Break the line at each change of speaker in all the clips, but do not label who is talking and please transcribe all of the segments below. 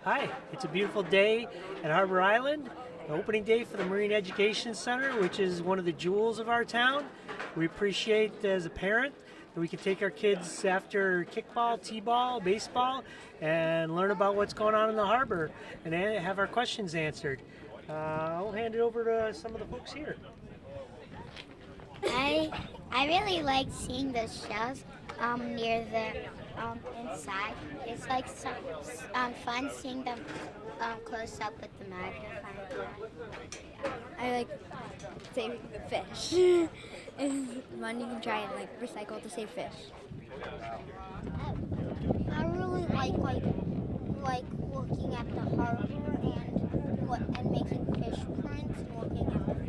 Hi, it's a beautiful day at Harbor Island, the opening day for the Marine Education Center, which is one of the jewels of our town. We appreciate as a parent that we can take our kids after kickball, t-ball, baseball, and learn about what's going on in the harbor and have our questions answered. I'll hand it over to some of the folks here.
I really like seeing the shells near the inside. It's like fun seeing them close up with the magnifier.
I like saving the fish. It's fun. You can try and recycle to save fish.
I really like looking at the harbor and making fish prints and looking at the fish.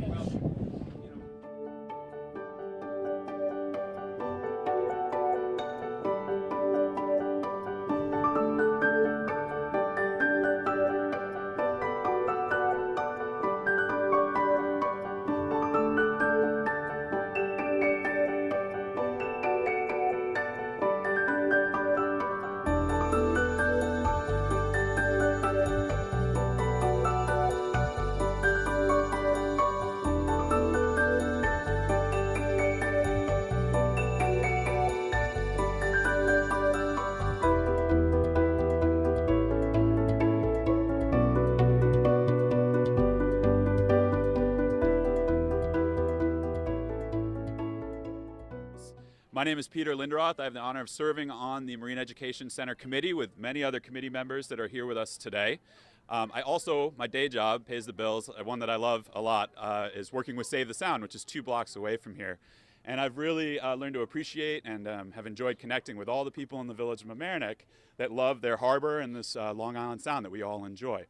My name is Peter Linderoth. I have the honor of serving on the Marine Education Center Committee with many other committee members that are here with us today. I also, my day job pays the bills. One that I love a lot is working with Save the Sound, which is 2 blocks away from here. And I've really learned to appreciate and have enjoyed connecting with all the people in the village of Mamaroneck that love their harbor and this Long Island Sound that we all enjoy.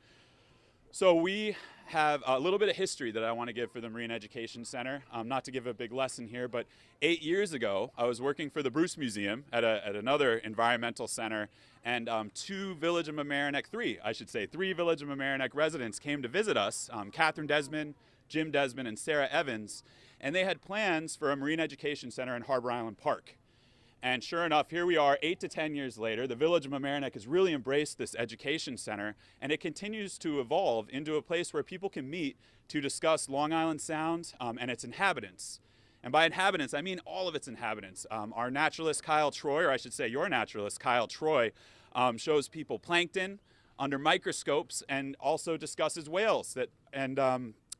So we have a little bit of history that I want to give for the Marine Education Center. Not to give a big lesson here, but 8 years ago, I was working for the Bruce Museum at another environmental center, and 3 Village of Mamaroneck residents came to visit us, Catherine Desmond, Jim Desmond, and Sarah Evans, and they had plans for a Marine Education Center in Harbor Island Park. And sure enough, here we are 8 to 10 years later. The village of Mamaroneck has really embraced this education center, and it continues to evolve into a place where people can meet to discuss Long Island Sound and its inhabitants. And by inhabitants, I mean all of its inhabitants. Our naturalist, Kyle Troy, or I should say your naturalist, Kyle Troy, shows people plankton under microscopes and also discusses whales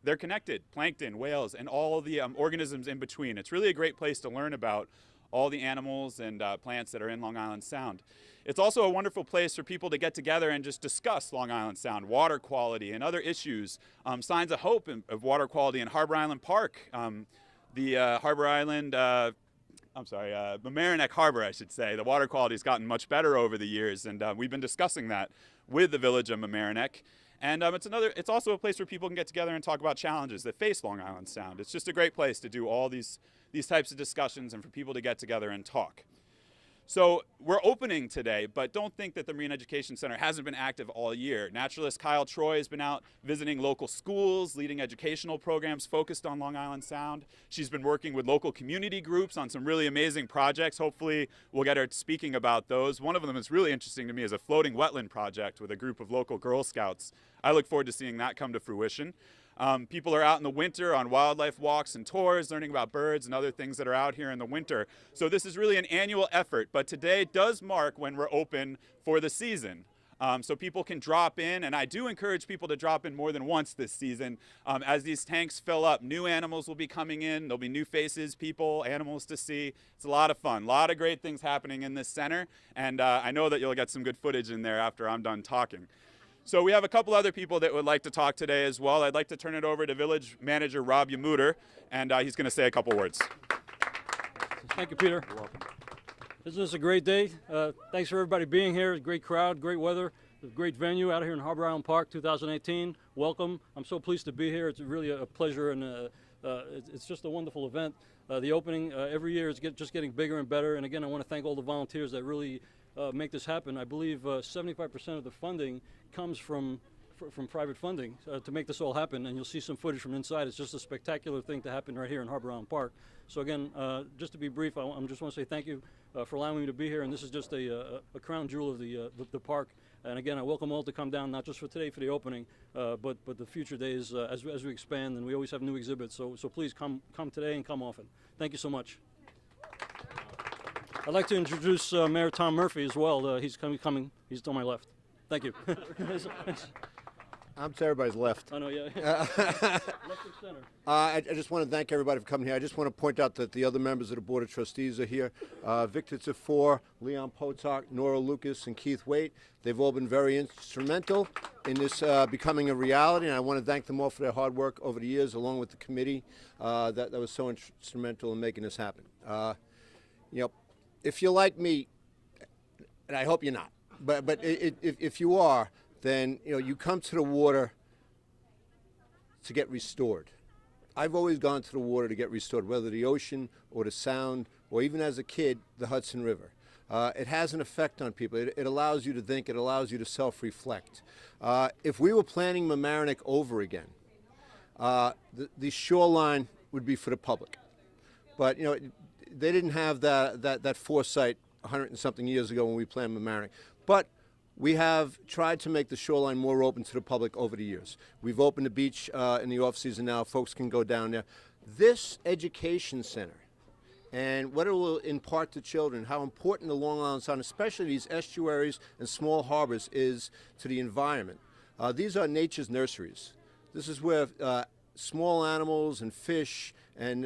they're connected, plankton, whales, and all the organisms in between. It's really a great place to learn about all the animals and plants that are in Long Island Sound. It's also a wonderful place for people to get together and just discuss Long Island Sound, water quality, and other issues, signs of hope of water quality in Harbor Island Park. Mamaroneck Harbor, I should say. The water quality has gotten much better over the years, and we've been discussing that with the village of Mamaroneck. And it's also a place where people can get together and talk about challenges that face Long Island Sound. It's just a great place to do all these types of discussions and for people to get together and talk. So we're opening today, but don't think that the Marine Education Center hasn't been active all year. Naturalist Kyle Troy has been out visiting local schools, leading educational programs focused on Long Island Sound. She's been working with local community groups on some really amazing projects. Hopefully we'll get her speaking about those. One of them that's really interesting to me is a floating wetland project with a group of local Girl Scouts. I look forward to seeing that come to fruition. People are out in the winter on wildlife walks and tours, learning about birds and other things that are out here in the winter. So this is really an annual effort, but today does mark when we're open for the season. So people can drop in, and I do encourage people to drop in more than once this season. As these tanks fill up, new animals will be coming in. There'll be new faces, people, animals to see. It's a lot of fun. A lot of great things happening in this center, and I know that you'll get some good footage in there after I'm done talking. So we have a couple other people that would like to talk today as well. I'd like to turn it over to Village Manager Rob Yamuter, and he's going to say a couple words.
Thank you, Peter. You're welcome. Isn't this a great day? Thanks for everybody being here. Great crowd, great weather, great venue out here in Harbor Island Park 2018. Welcome. I'm so pleased to be here. It's really a pleasure, and it's just a wonderful event. The opening every year is just getting bigger and better. And again, I want to thank all the volunteers that really make this happen. I believe 75% of the funding comes from private funding to make this all happen, and you'll see some footage from inside. It's just a spectacular thing to happen right here in Harbor Island Park. So again, just to be brief, I just want to say thank you for allowing me to be here, and this is just a crown jewel of the park. And again, I welcome all to come down, not just for today for the opening, but the future days as we expand, and we always have new exhibits. So please come today and come often. Thank you so much. I'd like to introduce Mayor Tom Murphy as well. He's coming. He's on my left. Thank you.
I'm to everybody's left.
I know, yeah. Left and center.
I just want to thank everybody for coming here. I just want to point out that the other members of the Board of Trustees are here. Victor Tafur, Leon Potok, Nora Lucas, and Keith Waite. They've all been very instrumental in this becoming a reality, and I want to thank them all for their hard work over the years, along with the committee that was so instrumental in making this happen. You know, if you're like me, and I hope you're not, but if you are, then you come to the water to get restored. I've always gone to the water to get restored, whether the ocean or the Sound, or even as a kid, the Hudson River. It has an effect on people. It allows you to think. It allows you to self-reflect. If we were planning Mamaroneck over again, the shoreline would be for the public. But they didn't have that foresight 100 and something years ago when we planned Mamaroneck. But we have tried to make the shoreline more open to the public over the years. We've opened the beach in the off-season now. Folks can go down there. This education center and what it will impart to children, how important the Long Island Sound, especially these estuaries and small harbors, is to the environment. These are nature's nurseries. This is where small animals and fish and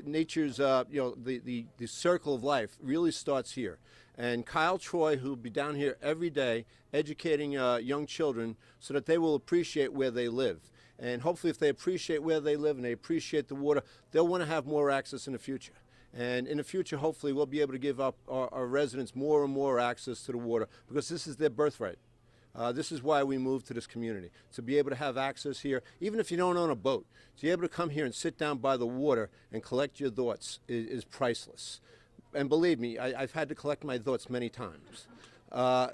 nature's, the circle of life really starts here. And Kyle Troy, who will be down here every day educating young children so that they will appreciate where they live. And hopefully if they appreciate where they live and they appreciate the water, they'll want to have more access in the future. And in the future, hopefully, we'll be able to give up our residents more and more access to the water, because this is their birthright. This is why we moved to this community, to be able to have access here, even if you don't own a boat. To be able to come here and sit down by the water and collect your thoughts is priceless. And believe me, I've had to collect my thoughts many times.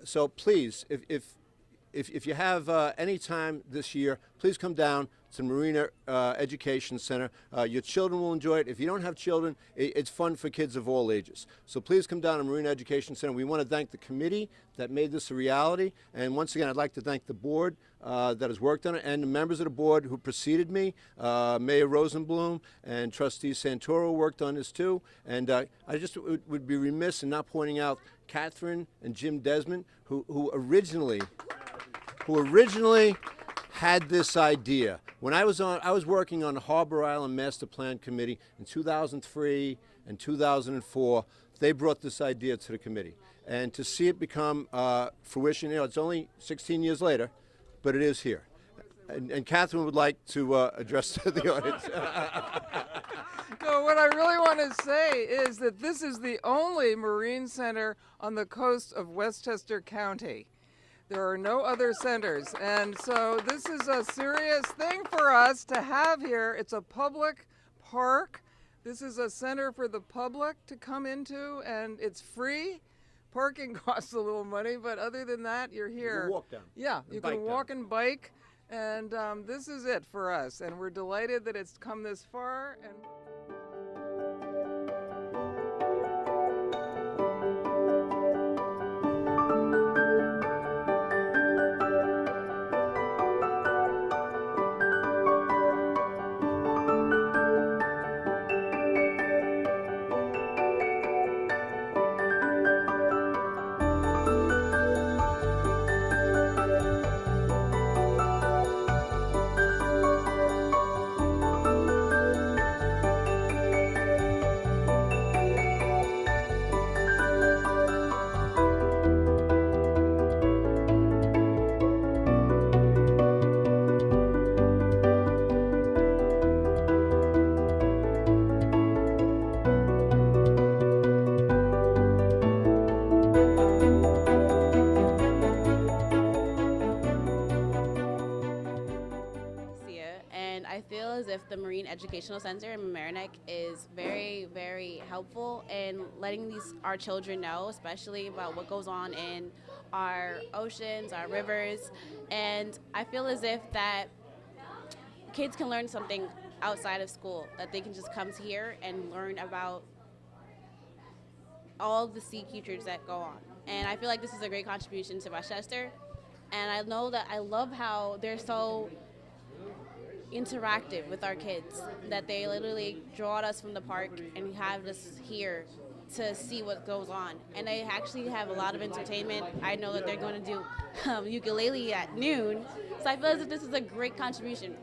So please, if you have any time this year, please come down to Marina Education Center. Your children will enjoy it. If you don't have children, it's fun for kids of all ages. So please come down to Marina Education Center. We want to thank the committee that made this a reality. And once again, I'd like to thank the board that has worked on it, and the members of the board who preceded me. Mayor Rosenblum and Trustee Santoro worked on this too. And I just would be remiss in not pointing out Catherine and Jim Desmond, who originally had this idea. When I was working on the Harbor Island Master Plan Committee in 2003 and 2004. They brought this idea to the committee, and to see it become fruition, it's only 16 years later, but it is here. And Catherine would like to address the audience.
No, what I really want to say is that this is the only marine center on the coast of Westchester County. There are no other centers, and so this is a serious thing for us to have here. It's a public park. This is a center for the public to come into, and it's free. Parking costs a little money, but other than that, you're here.
You can walk down.
Yeah, you can walk and bike, and this is it for us, and we're delighted that it's come this far. And
if the Marine Educational Center in Mamaroneck is very, very helpful in letting our children know, especially about what goes on in our oceans, our rivers, and I feel as if that kids can learn something outside of school, that they can just come here and learn about all the sea creatures that go on. And I feel like this is a great contribution to Westchester. And I know that I love how they're so interactive with our kids, that they literally draw us from the park and have us here to see what goes on. And they actually have a lot of entertainment. I know that they're going to do ukulele at noon. So I feel as if this is a great contribution.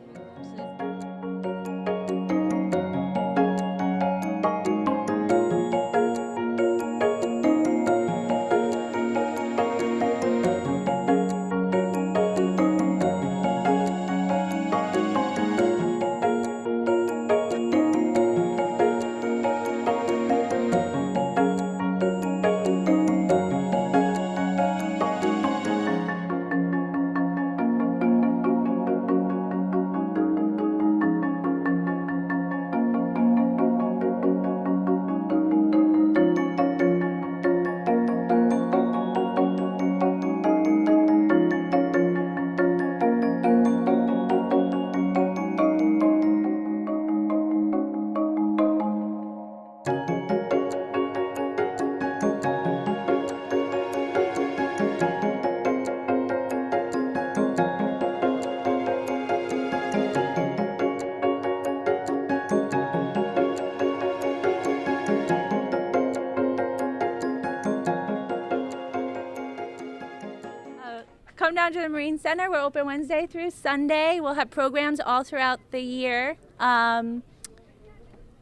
Come down to the Marine Center. We're open Wednesday through Sunday. We'll have programs all throughout the year.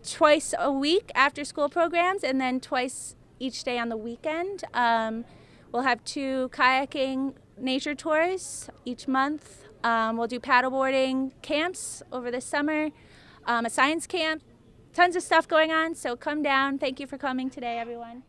Twice a week after school programs, and then twice each day on the weekend. We'll have 2 kayaking nature tours each month. We'll do paddleboarding camps over the summer, a science camp, tons of stuff going on. So come down. Thank you for coming today, everyone.